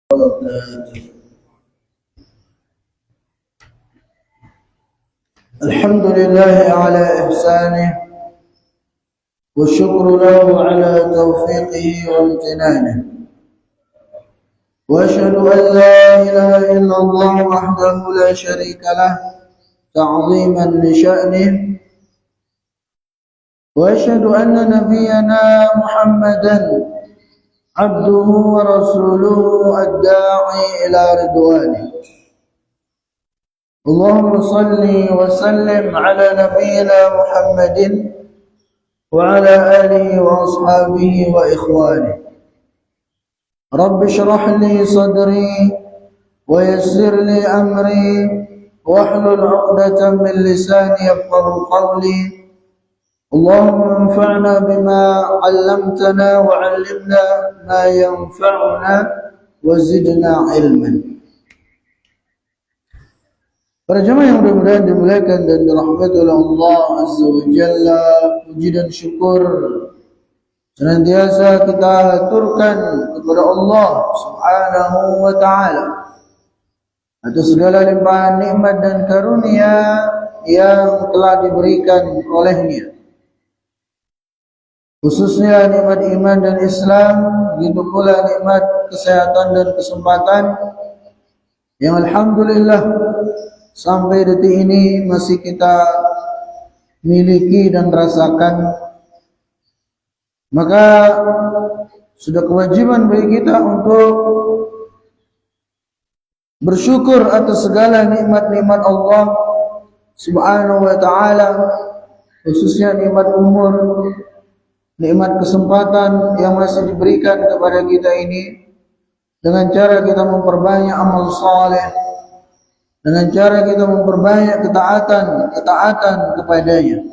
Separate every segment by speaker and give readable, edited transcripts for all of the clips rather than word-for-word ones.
Speaker 1: الحمد لله على إحسانه والشكر له على توفيقه وامتنانه، وأشهد أن لا إله إلا الله وحده لا شريك له تعظيما لشأنه، وأشهد أن نبينا محمدا عبده ورسوله الداعي إلى رضوانه. اللهم صل وسلم على نبينا محمد وعلى آله وأصحابه وإخوانه. رب اشرح لي صدري ويسر لي أمري واحلل عقدة من لساني يفقهوا قولي. اللهم انفعنا بما علمتنا وعلمنا ما ينفعنا وزدنا علما. Para jemaah yang mudah-mudahan dimuliakan dan dirahmati oleh Allah Azza wa Jalla, puji dan syukur senantiasa kita haturkan kepada Allah Subhanahu wa Ta'ala atas segala limpahan nikmat dan karunia yang telah diberikan olehnya, khususnya nikmat iman dan Islam, begitu pula nikmat kesehatan dan kesempatan yang alhamdulillah sampai detik ini masih kita miliki dan rasakan. Maka sudah kewajiban bagi kita untuk bersyukur atas segala nikmat-nikmat Allah Subhanahu wa Ta'ala, khususnya nikmat umur, nikmat kesempatan yang masih diberikan kepada kita ini, dengan cara kita memperbanyak amal saleh, dengan cara kita memperbanyak ketaatan kepadanya.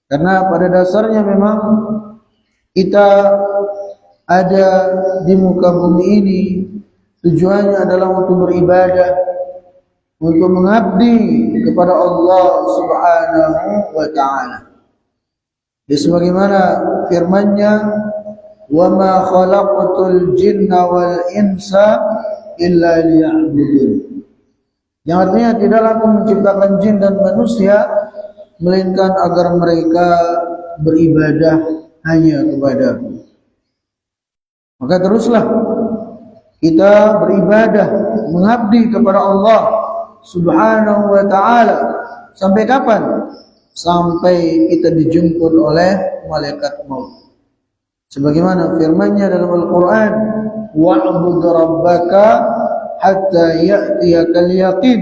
Speaker 1: Karena pada dasarnya memang kita ada di muka bumi ini tujuannya adalah untuk beribadah, untuk mengabdi kepada Allah Subhanahu wa Ta'ala. Sebagaimana firman-Nya, "Wa ma khalaqatul jinna wal insa illa liya'budun." Yang artinya tidaklah Aku menciptakan jin dan manusia melainkan agar mereka beribadah hanya kepada-Ku. Maka teruslah kita beribadah, mengabdi kepada Allah Subhanahu wa Ta'ala. Sampai kapan? Sampai kita dijemput oleh malaikat maut. Sebagaimana firman-Nya dalam Al-Quran, "Wa'bud rabbaka hatta ya'tiyakal yaqin."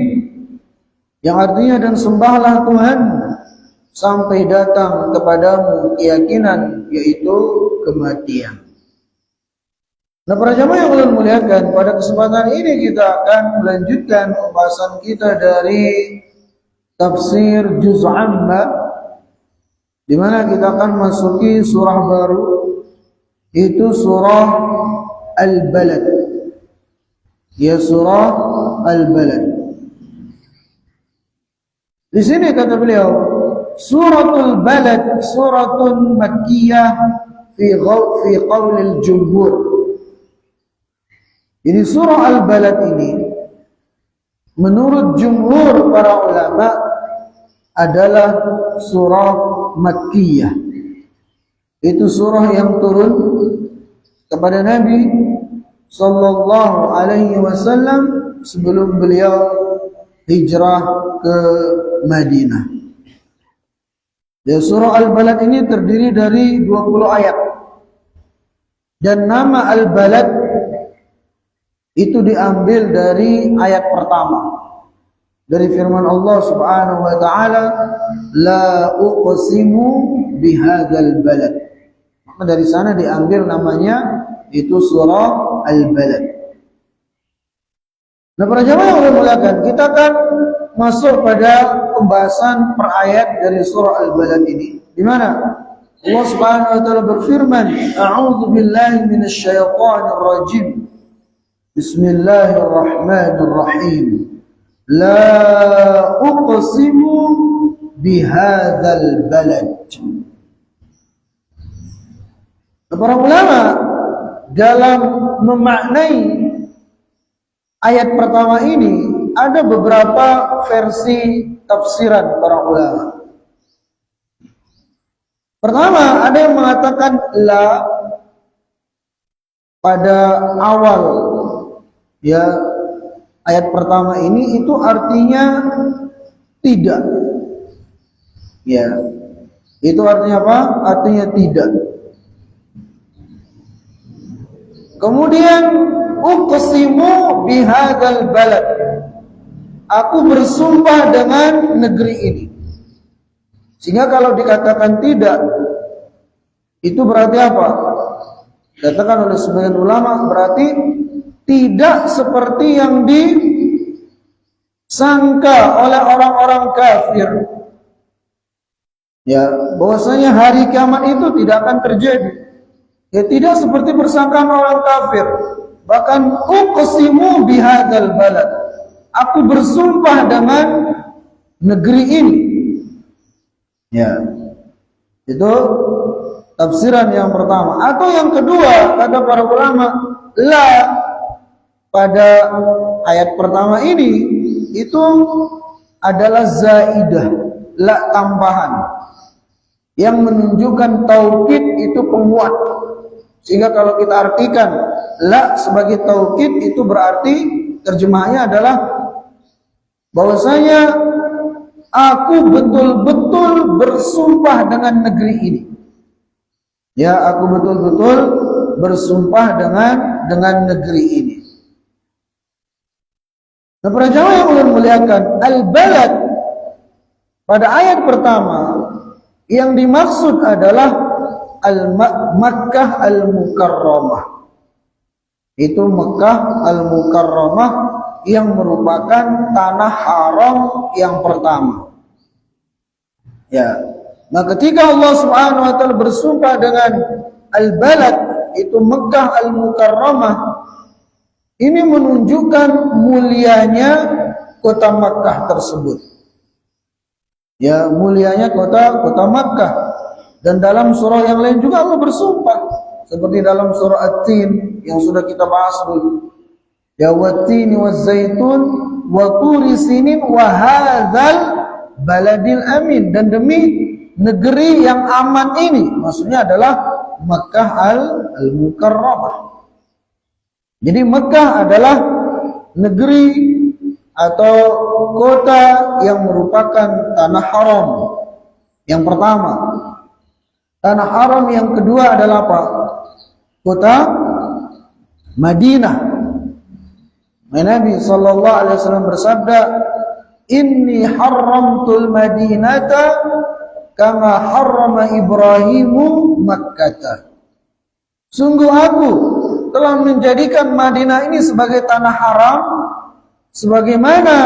Speaker 1: Yang artinya, dan sembahlah Tuhan sampai datang kepadamu keyakinan, yaitu kematian. Nah, para jamaah yang Allah muliakan, pada kesempatan ini kita akan melanjutkan pembahasan kita dari tafsir juz amma, di mana kita akan masuki surah baru, itu surah Al-Balad. Ya, surah Al-Balad. Di sini kata beliau, suratul Balad suratun makkiyah fi qaulil jumhur. Ini surah Al-Balad ini menurut jumhur para ulama adalah surah makkiyah. Itu surah yang turun kepada Nabi sallallahu alaihi wasallam sebelum beliau hijrah ke Madinah. Dan surah Al-Balad ini terdiri dari 20 ayat. Dan nama Al-Balad itu diambil dari ayat pertama dari firman Allah Subhanahu wa Ta'ala, "La uqsimu bihadzal balad." Maka dari sana diambil namanya, itu surah Al-Balad. Nah, para jamaah yang Allah muliakan, kita akan masuk pada pembahasan per ayat dari surah Al-Balad ini, di mana Allah Subhanahu wa Ta'ala berfirman, "A'udzu billahi minasy syaithanir rajim. Bismillahirrahmanirrahim. La uqsimu bihadzal balad." Para ulama dalam memaknai ayat pertama ini ada beberapa versi tafsiran para ulama. Pertama, ada yang mengatakan la pada awal, ya, ayat pertama ini itu artinya tidak. Ya. Itu artinya apa? Artinya tidak. Kemudian uqsimu bihadzal balad. Aku bersumpah dengan negeri ini. Sehingga kalau dikatakan tidak, itu berarti apa? Dikatakan oleh sebagian ulama berarti tidak seperti yang disangka oleh orang-orang kafir. Ya, bahwasanya hari kiamat itu tidak akan terjadi. Ya, tidak seperti persangkaan orang kafir. Bahkan uqsimu bihadzal balad. Aku bersumpah dengan negeri ini. Ya. Itu tafsiran yang pertama. Atau yang kedua, kata para ulama, la pada ayat pertama ini itu adalah zaidah, la tambahan, yang menunjukkan taukid itu penguat. Sehingga kalau kita artikan la sebagai taukid, itu berarti terjemahannya adalah bahwasanya aku betul-betul bersumpah dengan negeri ini. Ya, aku betul-betul bersumpah dengan negeri ini. Nah, para jamaah yang ulun muliakan, al-balad pada ayat pertama yang dimaksud adalah Makkah al-Mukarramah. Itu Makkah al-Mukarramah yang merupakan tanah haram yang pertama. Ya. Nah, ketika Allah Subhanahu wa taala bersumpah dengan al-balad, itu Makkah al-Mukarramah, ini menunjukkan mulianya kota Makkah tersebut. Ya, mulianya kota Makkah. Dan dalam surah yang lain juga Allah bersumpah, seperti dalam surah At-Tin yang sudah kita bahas dulu. Ya, wat-tini waz-zaitun wa turi sinin wa hadzal baladil amin, dan demi negeri yang aman ini, maksudnya adalah Makkah al-Mukarramah. Jadi Makkah adalah negeri atau kota yang merupakan tanah haram yang pertama. Tanah haram yang kedua adalah apa? Kota Madinah. Nabi sallallahu alaihi wasallam bersabda, "Inni haramtul Madinata kama harrama Ibrahimu Makkah." Sungguh aku telah menjadikan Madinah ini sebagai tanah haram sebagaimana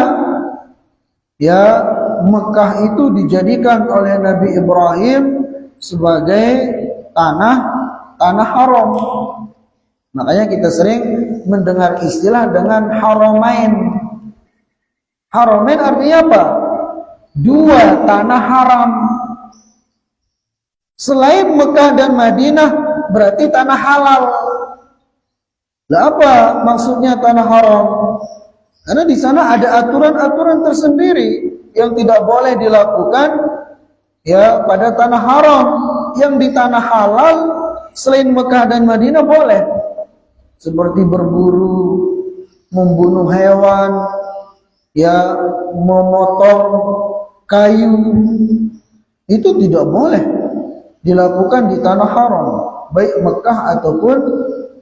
Speaker 1: ya Mekah itu dijadikan oleh Nabi Ibrahim sebagai tanah haram. Makanya kita sering mendengar istilah dengan haramain. Haramain artinya apa? Dua tanah haram. Selain Mekah dan Madinah berarti tanah halal. Lah apa maksudnya tanah haram? Karena di sana ada aturan-aturan tersendiri yang tidak boleh dilakukan ya pada tanah haram. Yang di tanah halal selain Mekah dan Madinah boleh, seperti berburu, membunuh hewan, ya, memotong kayu, itu tidak boleh dilakukan di tanah haram, baik Mekah ataupun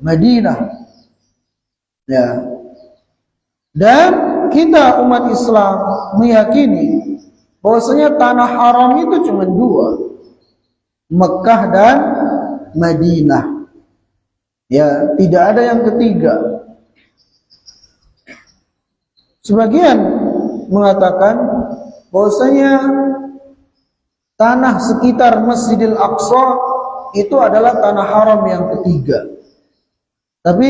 Speaker 1: Madinah. Ya. Dan kita umat Islam meyakini bahwasanya tanah haram itu cuma dua, Mekah dan Madinah. Ya, tidak ada yang ketiga. Sebagian mengatakan bahwasanya tanah sekitar Masjidil Aqsa itu adalah tanah haram yang ketiga. Tapi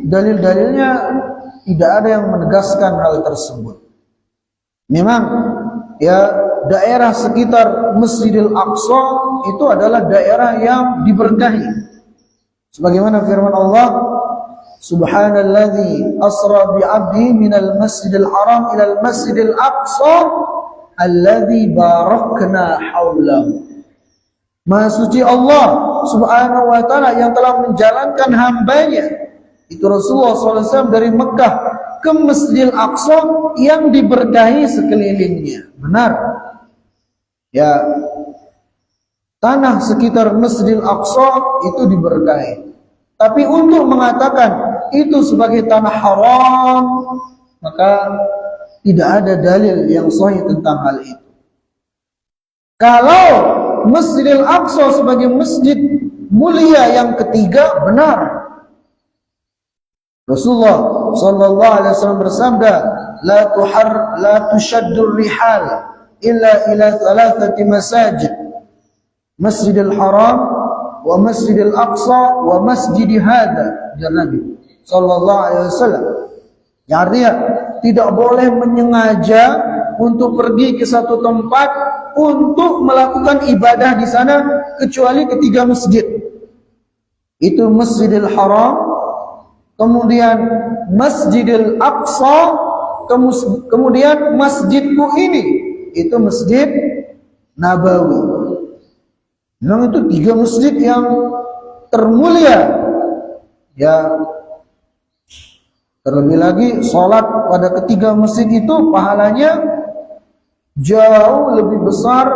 Speaker 1: dalil-dalilnya tidak ada yang menegaskan hal tersebut. Memang ya daerah sekitar Masjidil Aqsa itu adalah daerah yang diberkahi. Sebagaimana firman Allah Subhanalladzi asra bi'abdihi minal masjidil haram ilal masjidil aqsa alladzi barakna haulahu. Maha suci Allah subhanahu wa ta'ala yang telah menjalankan hambanya, itu Rasulullah SAW, dari Mekah ke Masjidil Aqsa yang diberkahi sekelilingnya. Benar ya, tanah sekitar Masjidil Aqsa itu diberkahi. Tapi untuk mengatakan itu sebagai tanah haram, maka tidak ada dalil yang sahih tentang hal itu. Kalau Masjidil Aqsa sebagai masjid mulia yang ketiga, benar. Rasulullah sallallahu alaihi wasallam bersabda, la tushaddur rihal illa ila thalathati masajid, Masjidil Haram wa Masjidil Aqsa wa Masjid hadza, Nabi sallallahu alaihi wasallam. Yang artinya tidak boleh menyengaja untuk pergi ke satu tempat untuk melakukan ibadah di sana kecuali ketiga masjid. Itu Masjidil Haram, kemudian Masjidil Aqsa, kemudian masjidku ini, itu Masjid Nabawi. Memang itu tiga masjid yang termulia. Ya, terlebih lagi sholat pada ketiga masjid itu pahalanya jauh lebih besar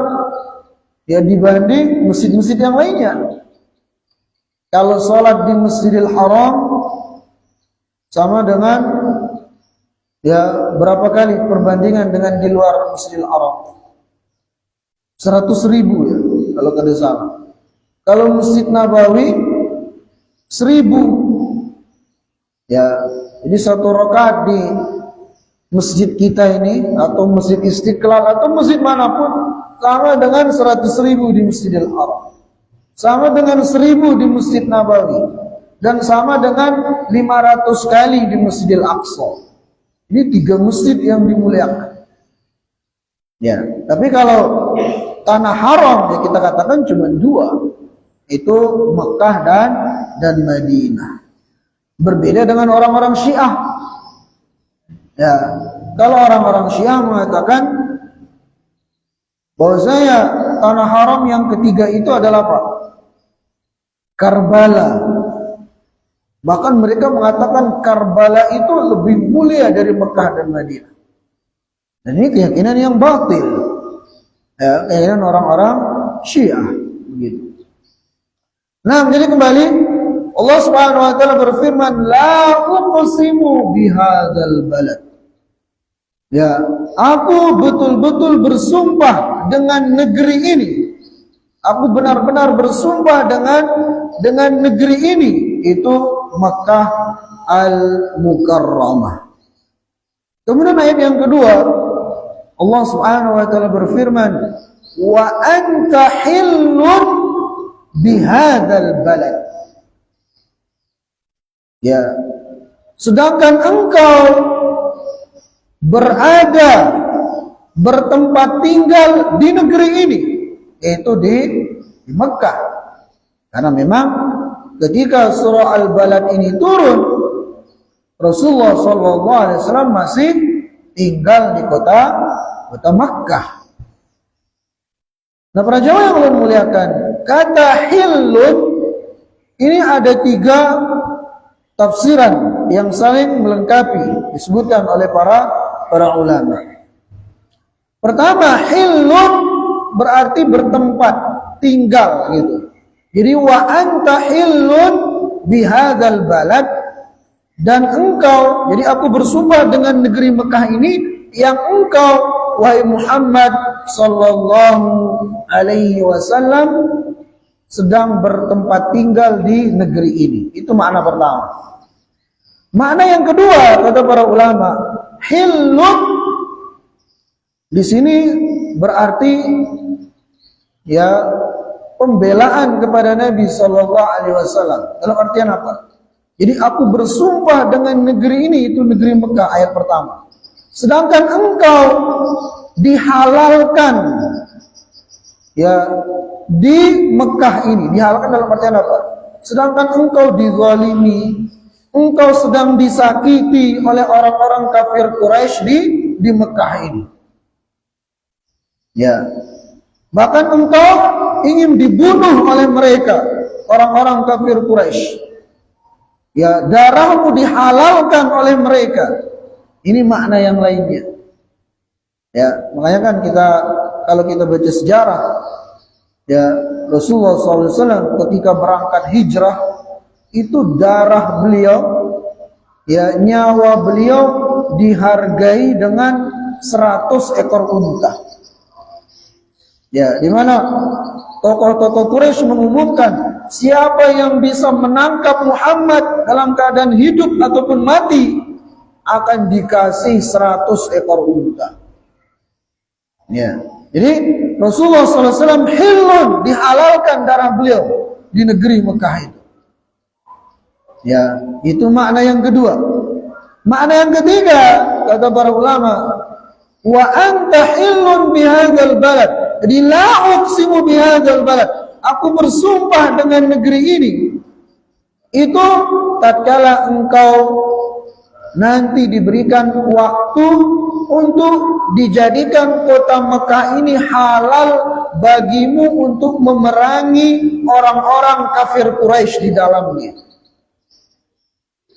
Speaker 1: ya dibanding masjid-masjid yang lainnya. Kalau sholat di Masjidil Haram sama dengan ya berapa kali perbandingan dengan di luar Masjidil Haram? 100.000 ya kalau tidak salah. Kalau Masjid Nabawi 1.000 ya. Jadi satu rakaat di masjid kita ini atau Masjid Istiqlal atau masjid manapun sama dengan 100.000 di Masjidil Haram, sama dengan 1.000 di Masjid Nabawi, dan sama dengan 500 kali di Masjidil Aqsa. Ini tiga masjid yang dimuliakan. Ya, tapi kalau tanah haram ya kita katakan cuma dua, itu Mekah dan Madinah. Berbeda dengan orang-orang Syiah. Ya, kalau orang-orang Syiah mengatakan bahwasanya tanah haram yang ketiga itu adalah apa? Karbala. Bahkan mereka mengatakan Karbala itu lebih mulia dari Mekah dan Madinah. Dan ini keyakinan yang batil. Ya, keyakinan orang-orang Syiah begitu. Nah, jadi kembali Allah Subhanahu wa taala berfirman, la uqsimu bihadzal balad. Ya, aku betul-betul bersumpah dengan negeri ini. Aku benar-benar bersumpah dengan negeri ini, itu Makkah Al-Mukarramah. Kemudian ayat yang kedua, Allah Subhanahu wa taala berfirman, wa anta hillun bihadzal balad. Ya, sedangkan engkau bertempat tinggal di negeri ini, yaitu di Mekah. Karena memang ketika surah Al-Balad ini turun, Rasulullah SAW masih tinggal di kota Mekah. Nah, para jamaah yang Allah muliakan, kata hillun ini ada tiga tafsiran yang saling melengkapi, disebutkan oleh para ulama. Pertama, hillun berarti bertempat tinggal gitu. Jadi wa anta hillun bihadzal balad, dan engkau, jadi aku bersumpah dengan negeri Mekah ini yang engkau wahai Muhammad sallallahu alaihi wasallam sedang bertempat tinggal di negeri ini. Itu makna pertama. Makna yang kedua, kata para ulama, hillun di sini berarti ya pembelaan kepada Nabi sallallahu alaihi wasallam. Dalam artian apa? Jadi aku bersumpah dengan negeri ini, itu negeri Mekah, ayat pertama. Sedangkan engkau dihalalkan ya di Mekah ini, dihalalkan dalam artian apa? Sedangkan engkau dizalimi, engkau sedang disakiti oleh orang-orang kafir Quraisy di Mekah ini. Ya. Bahkan engkau ingin dibunuh oleh mereka, orang-orang kafir Quraisy. Ya, darahmu dihalalkan oleh mereka. Ini makna yang lainnya. Ya, makanya kan kalau kita baca sejarah, ya, Rasulullah SAW ketika berangkat hijrah, itu darah beliau, ya, nyawa beliau dihargai dengan 100 ekor unta. Ya, di mana tokoh-tokoh Quraisy mengumumkan, siapa yang bisa menangkap Muhammad dalam keadaan hidup ataupun mati akan dikasih 100 ekor unta. Ya, jadi Rasulullah SAW hilun, dihalalkan darah beliau di negeri Mekah itu. Ya, itu makna yang kedua. Makna yang ketiga, kata para ulama, wa anta hilun bihadzal balad. Jadi la uqsimu bihadzal balad. Aku bersumpah dengan negeri ini. Itu tatkala engkau nanti diberikan waktu untuk dijadikan kota Mekah ini halal bagimu untuk memerangi orang-orang kafir Quraisy di dalamnya.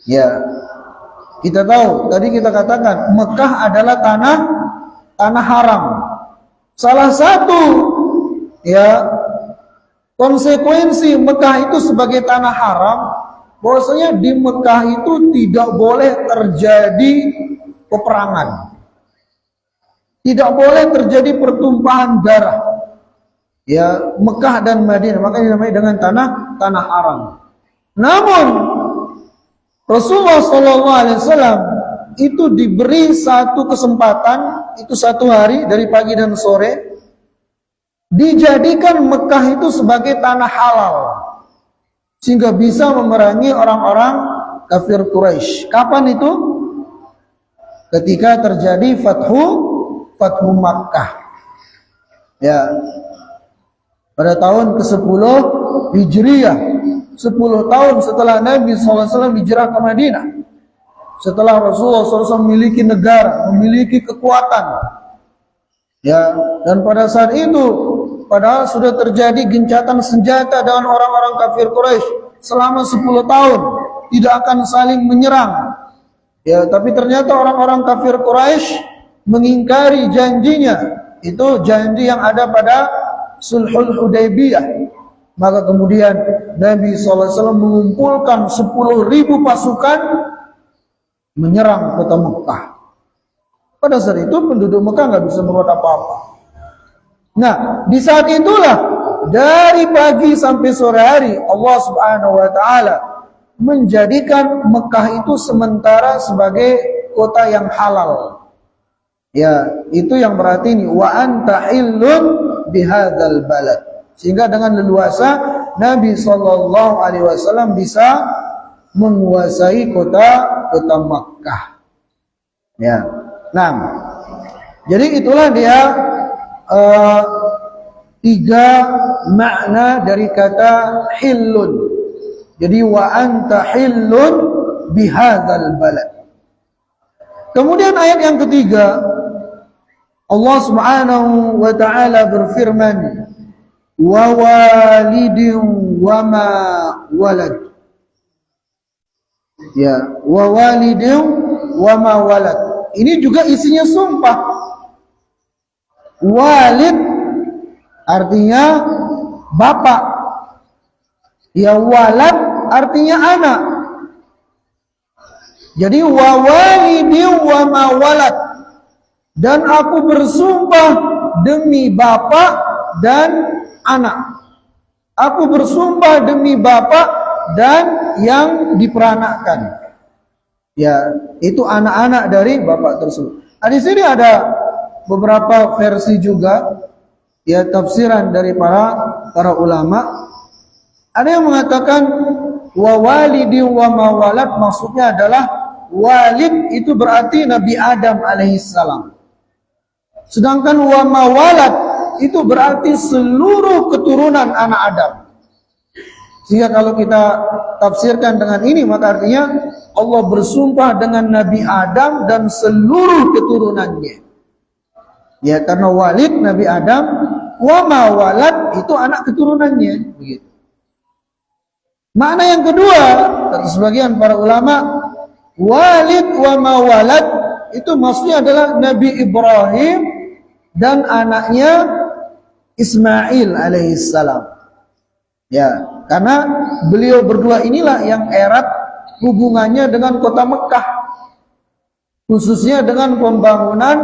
Speaker 1: Ya, kita tahu, tadi kita katakan Mekah adalah tanah haram. Salah satu, ya, konsekuensi Mekah itu sebagai tanah haram, bahwasanya di Mekah itu tidak boleh terjadi peperangan, tidak boleh terjadi pertumpahan darah. Ya, Mekah dan Madinah, makanya dinamai dengan tanah haram. Namun Rasulullah SAW itu diberi satu kesempatan, itu satu hari dari pagi dan sore, dijadikan Mekah itu sebagai tanah halal, sehingga bisa memerangi orang-orang kafir Quraisy. Kapan itu? Ketika terjadi Fathu Makkah. Ya, pada tahun ke-10 Hijriyah, 10 tahun setelah Nabi SAW hijrah ke Madinah, setelah Rasulullah SAW memiliki negara, memiliki kekuatan, ya, dan pada saat itu, padahal sudah terjadi gencatan senjata dengan orang-orang kafir Quraisy selama 10 tahun, tidak akan saling menyerang, ya, tapi ternyata orang-orang kafir Quraisy mengingkari janjinya, itu janji yang ada pada Sulhul Hudaybiyah. Maka kemudian Nabi SAW mengumpulkan 10.000 pasukan menyerang kota Mekah. Pada saat itu penduduk Mekah nggak bisa berbuat apa-apa. Nah, di saat itulah dari pagi sampai sore hari Allah Subhanahu wa taala menjadikan Mekah itu sementara sebagai kota yang halal. Ya, itu yang berarti ini wa anta hillun bihadzal balad. Sehingga dengan leluasa Nabi SAW bisa menguasai kota Makkah. Ya, nah, jadi itulah dia 3 makna dari kata hillun. Jadi wa anta hillun bihadzal balad. Kemudian ayat yang ketiga, Allah Subhanahu wa taala berfirman, wa walidin wa ma walad. Ya, wa walidin wa ma walad. Ini juga isinya sumpah. Walid artinya bapak. Ya, walad artinya anak. Jadi wa walidin wa ma walad. Dan aku bersumpah demi bapak dan anak. Aku bersumpah demi bapak dan yang diperanakkan. Ya, itu anak-anak dari bapak tersebut. Nah, di sini ada beberapa versi juga, ya, tafsiran dari para ulama. Ada yang mengatakan wa walidi wa mawalad, maksudnya adalah walid itu berarti Nabi Adam alaihissalam. Sedangkan wa mawalad itu berarti seluruh keturunan anak Adam. Sehingga kalau kita tafsirkan dengan ini, maka artinya Allah bersumpah dengan Nabi Adam dan seluruh keturunannya. Ya, karena walid Nabi Adam, wa ma walad itu anak keturunannya, begitu. Makna yang kedua, kata sebagian para ulama, walid wa ma walad itu maksudnya adalah Nabi Ibrahim dan anaknya Ismail alaihissalam. Ya, karena beliau berdua inilah yang erat hubungannya dengan kota Mekah, khususnya dengan pembangunan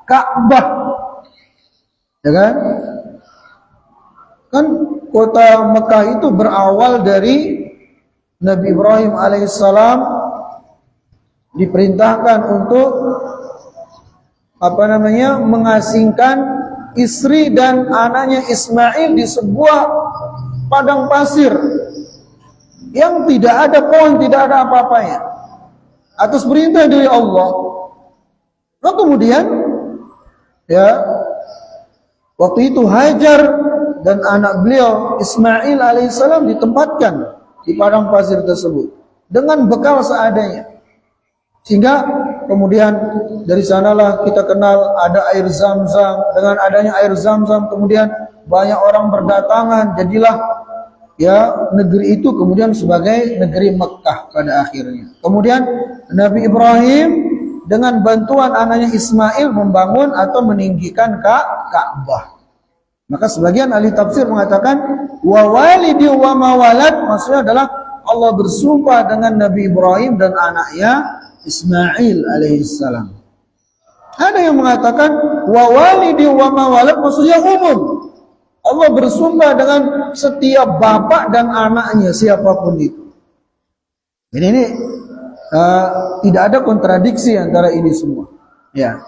Speaker 1: Ka'bah, ya kan? Kan kota Mekah itu berawal dari Nabi Ibrahim alaihissalam diperintahkan untuk mengasingkan istri dan anaknya Ismail di sebuah padang pasir yang tidak ada pohon, tidak ada apa-apanya, atas perintah dari Allah. Lalu kemudian, ya, waktu itu Hajar dan anak beliau Ismail alaihissalam ditempatkan di padang pasir tersebut dengan bekal seadanya, sehingga kemudian dari sanalah kita kenal ada air Zam-Zam. Dengan adanya air Zam-Zam kemudian banyak orang berdatangan, jadilah ya negeri itu kemudian sebagai negeri Mekah pada akhirnya. Kemudian Nabi Ibrahim dengan bantuan anaknya Ismail membangun atau meninggikan Ka'bah. Maka sebagian ahli tafsir mengatakan wa walidi wa mawalad, maksudnya adalah Allah bersumpah dengan Nabi Ibrahim dan anaknya Ismail alaihissalam. Ada yang mengatakan wa walidi wa mawalad maksudnya umum. Allah bersumpah dengan setiap bapak dan anaknya siapapun itu. Jadi ini tidak ada kontradiksi antara ini semua. Ya.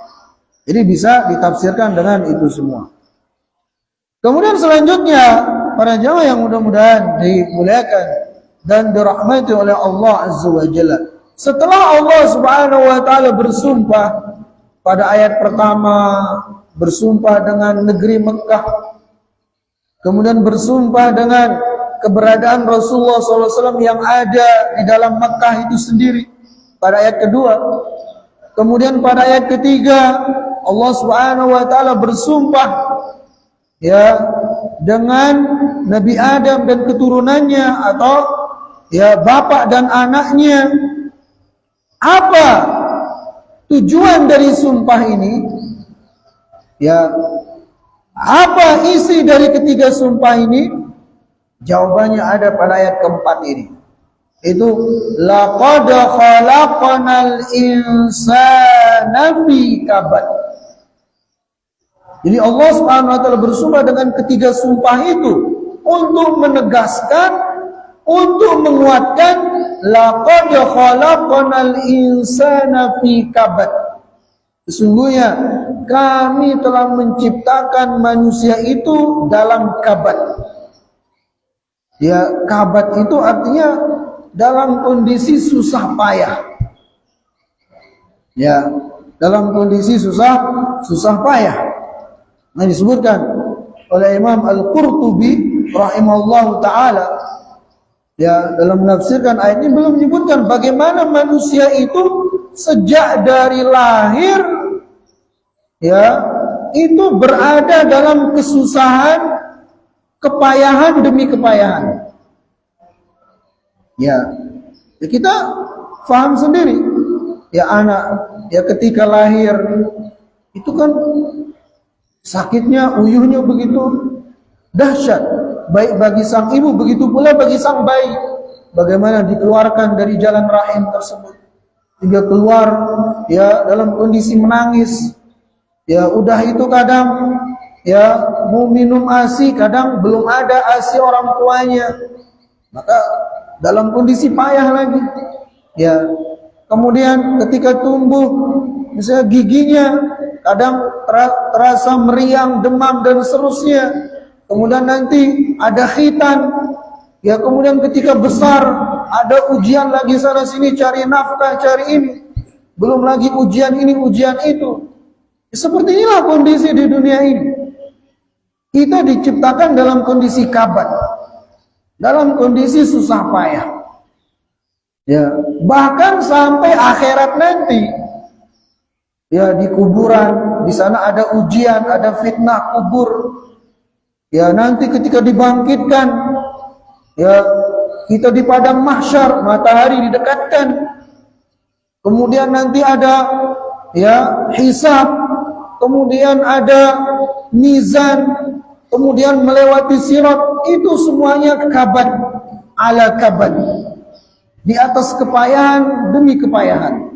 Speaker 1: Jadi bisa ditafsirkan dengan itu semua. Kemudian selanjutnya para jamaah yang mudah-mudahan dimuliakan dan dirahmati oleh Allah Azza wa Jalla. Setelah Allah Subhanahu wa taala bersumpah pada ayat pertama, bersumpah dengan negeri Mekah, kemudian bersumpah dengan keberadaan Rasulullah SAW yang ada di dalam Mekah itu sendiri pada ayat kedua. Kemudian pada ayat ketiga Allah Subhanahu wa taala bersumpah ya dengan Nabi Adam dan keturunannya atau ya bapak dan anaknya. Apa tujuan dari sumpah ini? Ya, apa isi dari ketiga sumpah ini? Jawabannya ada pada ayat keempat ini. Itu laqad khalaqnal insana fi kabad. Jadi Allah Subhanahu wa taala bersumpah dengan ketiga sumpah itu untuk menegaskan, untuk menguatkan laqad khalaqnal insana fi kabad. Sesungguhnya kami telah menciptakan manusia itu dalam kabad. Ya, kabad itu artinya dalam kondisi susah payah. Ya, dalam kondisi susah payah. Nah, disebutkan oleh Imam Al-Qurtubi rahimahullahu taala ya dalam menafsirkan ayat ini belum menyebutkan bagaimana manusia itu sejak dari lahir ya itu berada dalam kesusahan, kepayahan demi kepayahan. Ya, kita paham sendiri. Ya anak, ya ketika lahir itu kan sakitnya, uyuhnya begitu dahsyat, baik bagi sang ibu begitu pula bagi sang bayi. Bagaimana dikeluarkan dari jalan rahim tersebut hingga keluar ya dalam kondisi menangis. Ya udah itu kadang ya mau minum ASI, kadang belum ada ASI orang tuanya. Maka dalam kondisi payah lagi. Ya. Kemudian ketika tumbuh misalnya giginya kadang terasa meriang, demam dan seterusnya. Kemudian nanti ada khitan. Ya kemudian ketika besar ada ujian lagi sana sini, cari nafkah, cari ini. Belum lagi ujian ini, ujian itu. Seperti inilah kondisi di dunia ini. Kita diciptakan dalam kondisi kabad, dalam kondisi susah payah. Ya, bahkan sampai akhirat nanti. Ya, di kuburan, di sana ada ujian, ada fitnah kubur. Ya, nanti ketika dibangkitkan, ya, kita di padang mahsyar, matahari didekatkan. Kemudian nanti ada ya hisab, kemudian ada mizan, kemudian melewati sirat. Itu semuanya kabad ala kabad, di atas kepayahan demi kepayahan.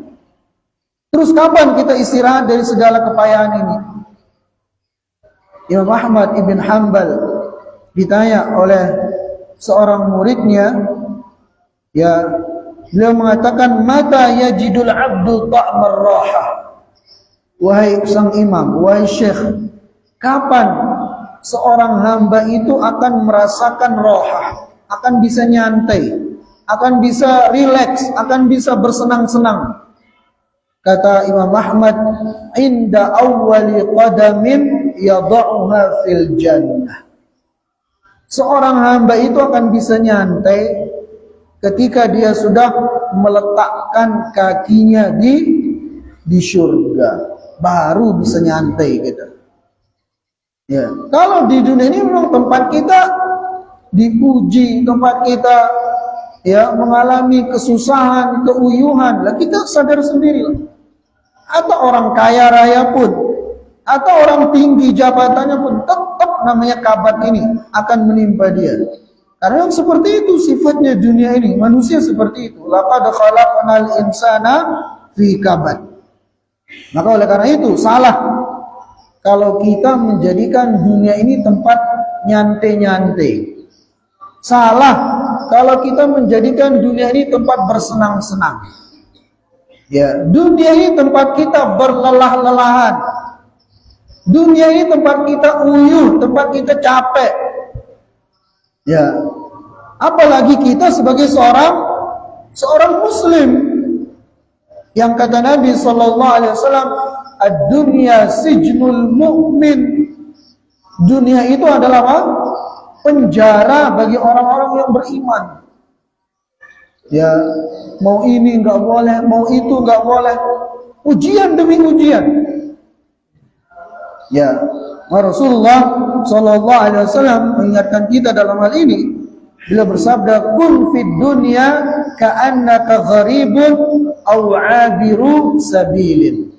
Speaker 1: Terus kapan kita istirahat dari segala kepayahan ini? Imam Ahmad ibn Hanbal ditanya oleh seorang muridnya, ya, beliau mengatakan, mata yajidul abdu ta'mar raha. Wahai sang imam, wahai syekh, kapan seorang hamba itu akan merasakan rohah, akan bisa nyantai, akan bisa rileks, akan bisa bersenang-senang? Kata Imam Ahmad, inda awwali qadamin yada'uha fil jannah. Seorang hamba itu akan bisa nyantai ketika dia sudah meletakkan kakinya di surga, baru bisa nyantai gitu. Ya, kalau di dunia ini memang tempat kita dipuji, tempat kita ya mengalami kesusahan, keuyuhan, lah kita sadar sendiri lah. Atau orang kaya raya pun, atau orang tinggi jabatannya pun, tetap namanya kabad ini akan menimpa dia. Karena yang seperti itu sifatnya dunia ini, manusia seperti itu. Laqad khalaqnal insana fi kabad. Maka oleh karena itu salah kalau kita menjadikan dunia ini tempat nyantai-nyantai. Salah kalau kita menjadikan dunia ini tempat bersenang-senang. Ya, dunia ini tempat kita berlelah-lelahan. Dunia ini tempat kita uyuh, tempat kita capek. Ya, apalagi kita sebagai seorang muslim yang kata Nabi sallallahu alaihi wasallam, ad-dunya sijnul mu'min. Dunia itu adalah apa? Penjara bagi orang-orang yang beriman. Ya, mau ini enggak boleh, mau itu enggak boleh. Ujian demi ujian. Ya, Rasulullah sallallahu alaihi wasallam mengingatkan kita dalam hal ini. Beliau bersabda, "Kun fid dunya ka'annaka gharibun aw 'abiru sabilin."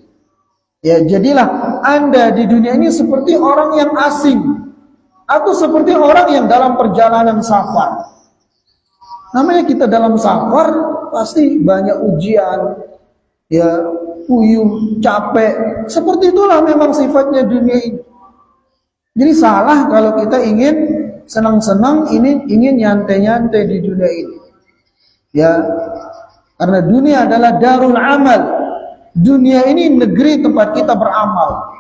Speaker 1: Ya, jadilah Anda di dunia ini seperti orang yang asing atau seperti orang yang dalam perjalanan safar. Namanya kita dalam safar pasti banyak ujian, ya, puyuh, capek. Seperti itulah memang sifatnya dunia ini. Jadi salah kalau kita ingin senang-senang, ingin nyantai-nyantai di dunia ini. Ya, karena dunia adalah darul amal. Dunia ini negeri tempat kita beramal,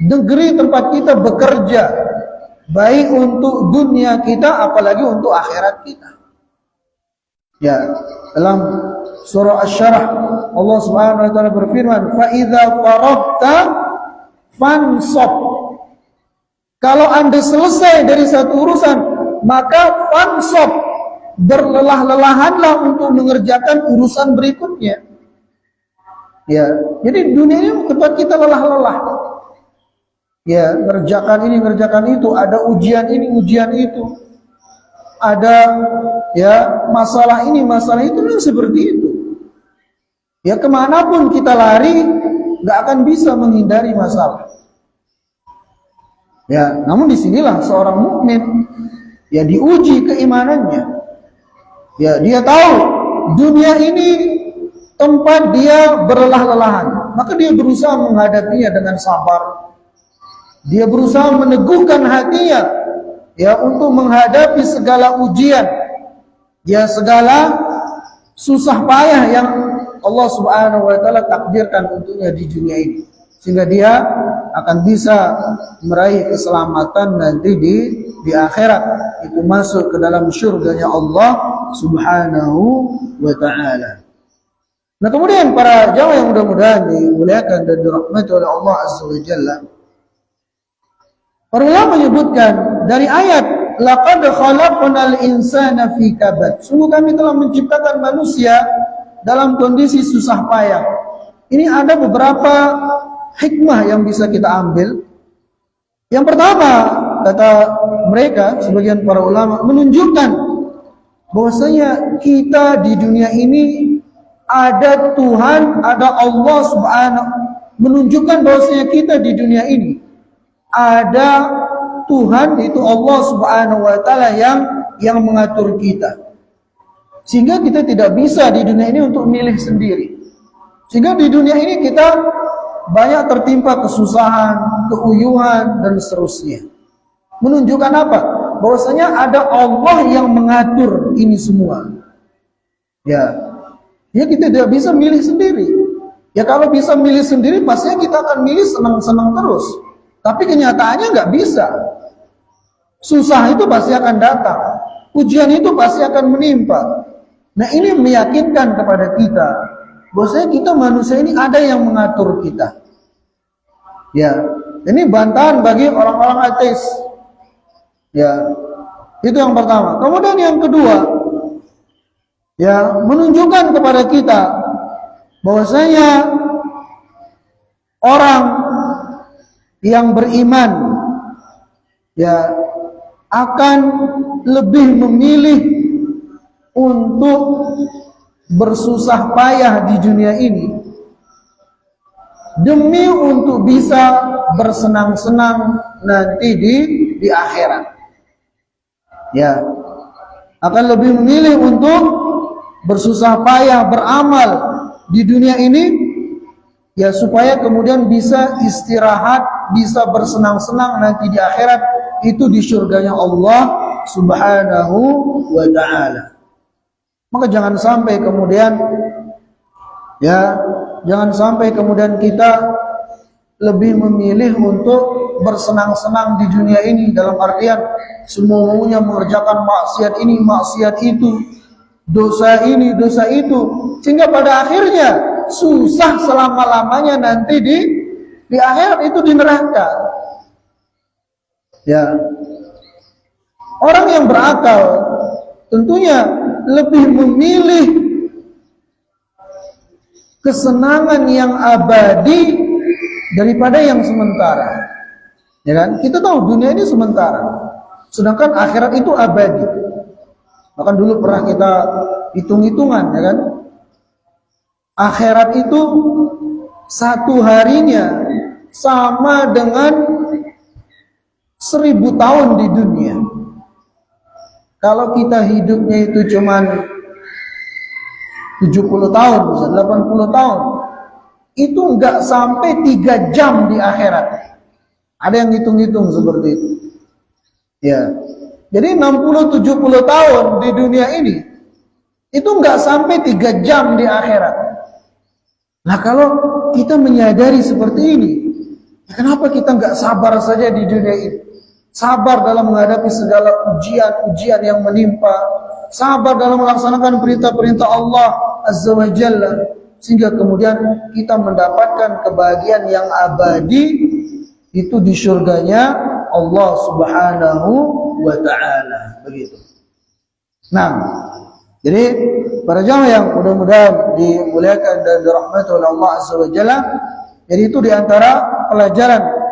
Speaker 1: negeri tempat kita bekerja, baik untuk dunia kita apalagi untuk akhirat kita. Ya, dalam surah Asy-Syarah Allah Subhanahu wa taala berfirman, "Fa idza faraghta fansab." Kalau Anda selesai dari satu urusan, maka fansab, berlelah-lelahanlah untuk mengerjakan urusan berikutnya. Ya, jadi dunia ini tempat kita lelah-lelah. Ya, ngerjakan ini, ngerjakan itu, ada ujian ini, ujian itu. Ada ya masalah ini, masalah itu, yang seperti itu. Ya, kemanapun kita lari, nggak akan bisa menghindari masalah. Ya, namun disinilah seorang mukmin ya diuji keimanannya. Ya, dia tahu dunia ini tempat dia berlelah-lelahan, maka dia berusaha menghadapinya dengan sabar. Dia berusaha meneguhkan hatinya ya untuk menghadapi segala ujian, ya segala susah payah yang Allah Subhanahu wa taala takdirkan untuknya di dunia ini, sehingga dia akan bisa meraih keselamatan nanti di akhirat, itu masuk ke dalam surganya Allah Subhanahu wa taala. Nah, kemudian para jamaah yang mudah-mudahan dimuliakan dan dirahmati oleh Allah Azza wa Jalla, para ulama menyebutkan dari ayat laqad khalaqnal insana fi kabad. Sungguh kami telah menciptakan manusia dalam kondisi susah payah. Ini ada beberapa hikmah yang bisa kita ambil. Yang pertama, kata mereka, sebagian para ulama, menunjukkan bahwasanya kita di dunia ini ada Tuhan, ada Allah Subhanahu, menunjukkan bahwasanya kita di dunia ini ada Tuhan, itu Allah Subhanahu wa taala yang mengatur kita. Sehingga kita tidak bisa di dunia ini untuk milih sendiri. Sehingga di dunia ini kita banyak tertimpa kesusahan, keuyuhan dan seterusnya. Menunjukkan apa? Bahwasanya ada Allah yang mengatur ini semua. Ya kita tidak bisa milih sendiri. Ya kalau bisa milih sendiri, pastinya kita akan milih senang-senang terus. Tapi kenyataannya nggak bisa. Susah itu pasti akan datang. Ujian itu pasti akan menimpa. Nah ini meyakinkan kepada kita bahwasanya kita manusia ini ada yang mengatur kita. Ya, ini bantahan bagi orang-orang ateis. Ya, itu yang pertama. Kemudian yang kedua, ya menunjukkan kepada kita bahwasanya orang yang beriman ya akan lebih memilih untuk bersusah payah di dunia ini demi untuk bisa bersenang-senang nanti di akhirat. Ya, akan lebih memilih untuk bersusah payah beramal di dunia ini ya supaya kemudian bisa istirahat, bisa bersenang-senang nanti di akhirat, itu di surganya Allah Subhanahu wa taala. Maka jangan sampai kemudian kita lebih memilih untuk bersenang-senang di dunia ini, dalam artian semua maunya mengerjakan maksiat ini, maksiat itu, dosa ini, dosa itu, sehingga pada akhirnya susah selama-lamanya nanti di akhirat, itu di neraka. Ya. Orang yang berakal tentunya lebih memilih kesenangan yang abadi daripada yang sementara. Ya kan? Kita tahu dunia ini sementara, sedangkan akhirat itu abadi. Bahkan dulu pernah kita hitung-hitungan, ya kan? Akhirat itu satu harinya sama dengan 1000 tahun di dunia. Kalau kita hidupnya itu cuman 70 tahun, 80 tahun, itu enggak sampai 3 jam di akhirat. Ada yang hitung-hitung seperti itu. Ya. Jadi 60-70 tahun di dunia ini itu enggak sampai 3 jam di akhirat. Nah, kalau kita menyadari seperti ini, kenapa kita enggak sabar saja di dunia ini? Sabar dalam menghadapi segala ujian-ujian yang menimpa, sabar dalam melaksanakan perintah-perintah Allah Azza wa Jalla, sehingga kemudian kita mendapatkan kebahagiaan yang abadi itu di surganya Allah Subhanahu wa taala. Begitu. Nah, jadi para jamaah yang mudah-mudahan dimuliakan dan dirahmati oleh Allah Azza wa Jalla, jadi itu diantara pelajaran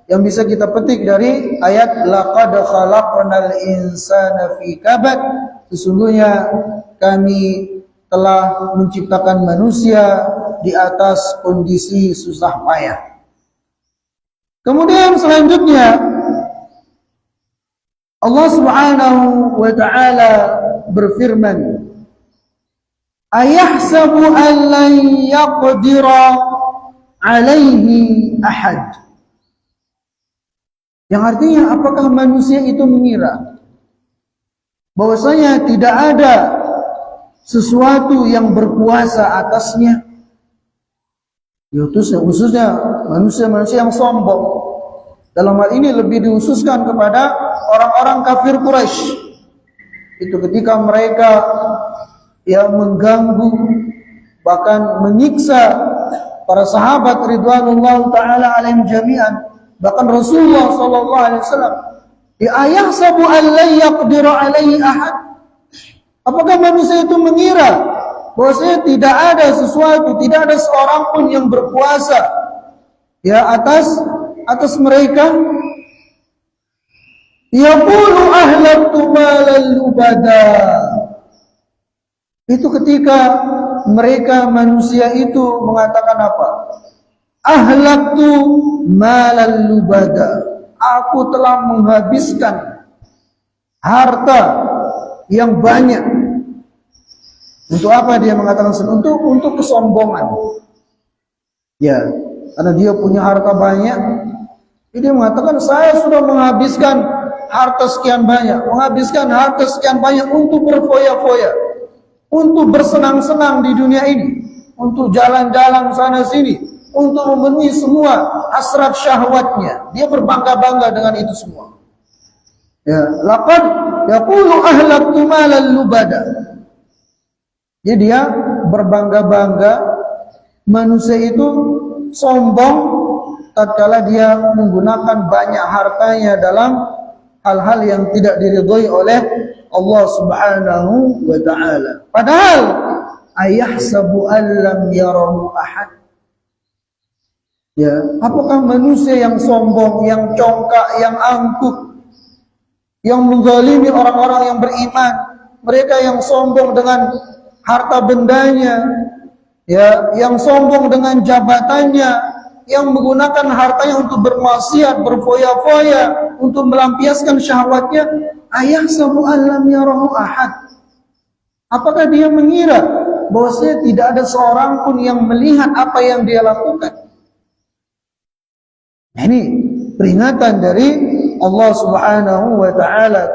Speaker 1: yang bisa kita petik dari ayat laqad khalaqnal insana fi kabad. Sesungguhnya kami telah menciptakan manusia di atas kondisi susah payah. Kemudian selanjutnya Allah Subhanahu wa taala berfirman, ayahsabu an lan yaqdira alaihi ahad. Yang artinya, apakah manusia itu mengira bahwasanya tidak ada sesuatu yang berkuasa atasnya? Yaitu khususnya manusia-manusia yang sombong. Dalam hal ini lebih dihususkan kepada orang-orang kafir Quraisy. Itu ketika mereka yang mengganggu, bahkan menyiksa para sahabat ridwanullah taala alaihim jami'an, bahkan Rasulullah sallallahu alaihi wasallam Ayahsabu an la yaqdiru alaihi ahad. Apakah manusia itu mengira bahwasanya tidak ada sesuatu, tidak ada seorang pun yang berkuasa atas mereka? Yaqulu ahlaktu malal lubada. Itu ketika mereka manusia itu mengatakan apa? Ahlaktu malal lubada. Aku telah menghabiskan harta yang banyak. Untuk apa dia mengatakan? Untuk kesombongan. Ya, karena dia punya harta banyak, dia mengatakan saya sudah menghabiskan harta sekian banyak, menghabiskan harta sekian banyak untuk berfoya-foya, untuk bersenang-senang di dunia ini, untuk jalan-jalan sana sini, untuk memenuhi semua hasrat syahwatnya. Dia berbangga-bangga dengan itu semua. Ya, laqad yaqulu ahlaktu malal lubada. Jadi dia berbangga-bangga, manusia itu sombong tatkala dia menggunakan banyak hartanya dalam hal-hal yang tidak diridhoi oleh Allah Subhanahu wa taala. Padahal ayahsabu an lam yarahu ahad. Ya, apakah manusia yang sombong, yang congkak, yang angkuh, yang menzalimi orang-orang yang beriman, mereka yang sombong dengan harta bendanya, ya, yang sombong dengan jabatannya, yang menggunakan hartanya untuk bermaksiat, berfoya-foya, untuk melampiaskan syahwatnya, ayahsabu an lam yarahu ahad. Apakah dia mengira bahwasanya tidak ada seorang pun yang melihat apa yang dia lakukan? Nah, ini peringatan dari Allah Subhanahu wa taala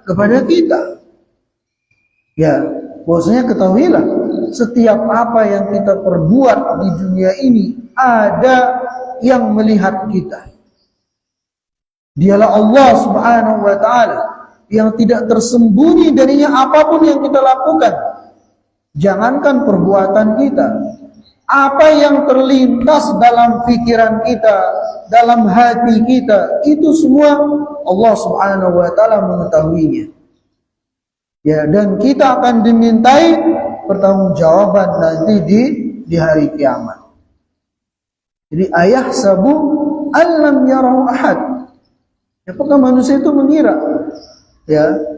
Speaker 1: kepada kita. Ya, bahwasanya ketahuilah setiap apa yang kita perbuat di dunia ini ada yang melihat kita. Dialah Allah Subhanahu wa taala yang tidak tersembunyi darinya apapun yang kita lakukan. Jangankan perbuatan kita, apa yang terlintas dalam pikiran kita, dalam hati kita, itu semua Allah Subhanahu wa taala mengetahuinya. Ya, dan kita akan dimintai pertanggungjawaban nanti di hari kiamat. Jadi ayahsabu an lam yarahu ahad. Apakah manusia itu mengira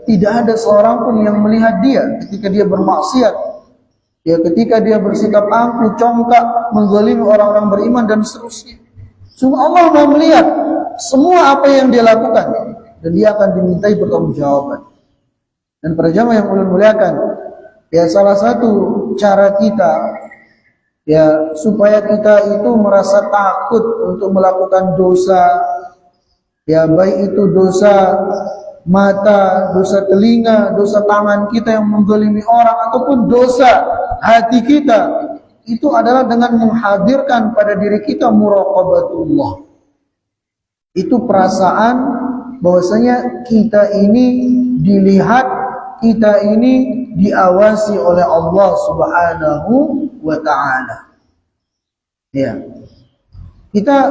Speaker 1: tidak ada seorang pun yang melihat dia ketika dia bermaksiat? Ya, ketika dia bersikap angkuh, congkak, menzalimi orang-orang beriman dan seterusnya. Sungguh Allah Maha melihat semua apa yang dia lakukan dan dia akan dimintai pertanggungjawaban. Dan para jamaah yang ulun muliakan, ya, salah satu cara kita supaya kita itu merasa takut untuk melakukan dosa, ya, baik itu dosa mata, dosa telinga, dosa tangan kita yang menzalimi orang, ataupun dosa hati kita, itu adalah dengan menghadirkan pada diri kita muraqabatullah. Itu perasaan bahwasanya kita ini dilihat, kita ini diawasi oleh Allah Subhanahu wa taala. Ya. Kita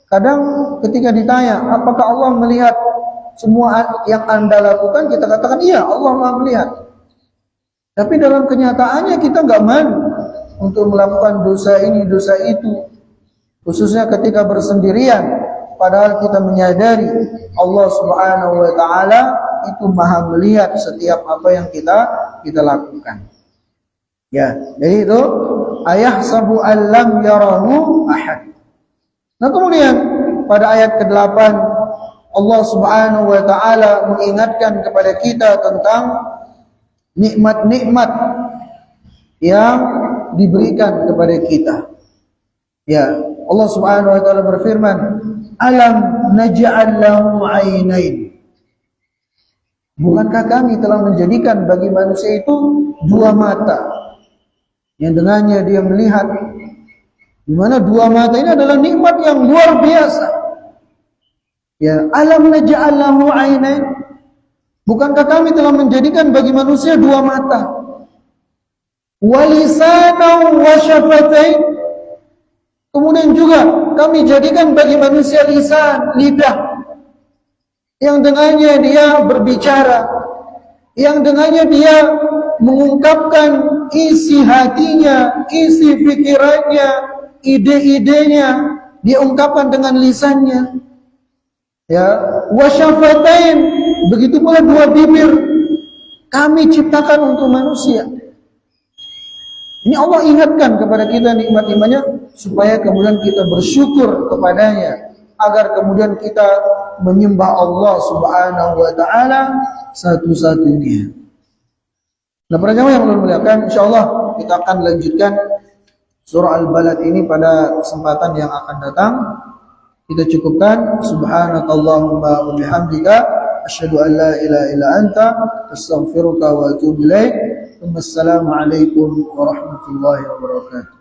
Speaker 1: kadang ketika ditanya, apakah Allah melihat semua yang Anda lakukan, kita katakan iya, Allah Maha melihat. Tapi dalam kenyataannya kita enggak malu untuk melakukan dosa ini, dosa itu, khususnya ketika bersendirian, padahal kita menyadari Allah Subhanahu wa taala itu Maha melihat setiap apa yang kita lakukan. Ya, jadi itu ayahsabu an lam yarahu ahad. Nah, kemudian pada ayat ke-8 Allah Subhanahu wa taala mengingatkan kepada kita tentang nikmat-nikmat yang diberikan kepada kita. Ya, Allah Subhanahu wa taala berfirman, "Alam naj'al lahu 'ainain." Bukankah kami telah menjadikan bagi manusia itu dua mata yang dengannya dia melihat? Di mana dua mata ini adalah nikmat yang luar biasa. Ya, alam naj'al lahu 'ainain. Bukankah kami telah menjadikan bagi manusia dua mata? Wa lisanan wa syafatain. Kemudian juga kami jadikan bagi manusia lisan, lidah. yang dengannya dia berbicara, yang dengannya dia mengungkapkan isi hatinya, isi pikirannya, ide-idenya, dia ungkapkan dengan lisannya. Ya, wasyafatain, begitu pula dua bibir kami ciptakan untuk manusia. Ini Allah ingatkan kepada kita nikmat-nikmatnya supaya kemudian kita bersyukur kepadanya, agar kemudian kita menyembah Allah Subhanahu wa taala satu-satunya. Nah, para jamaah yang Allah muliakan, insyaallah kita akan lanjutkan surah Al-Balad ini pada kesempatan yang akan datang. Kita cukupkan. Subhanakallahumma wa bihamdika asyhadu an la ilaha illa anta astaghfiruka wa atubu ilaik. Wassalamu alaikum warahmatullahi wabarakatuh.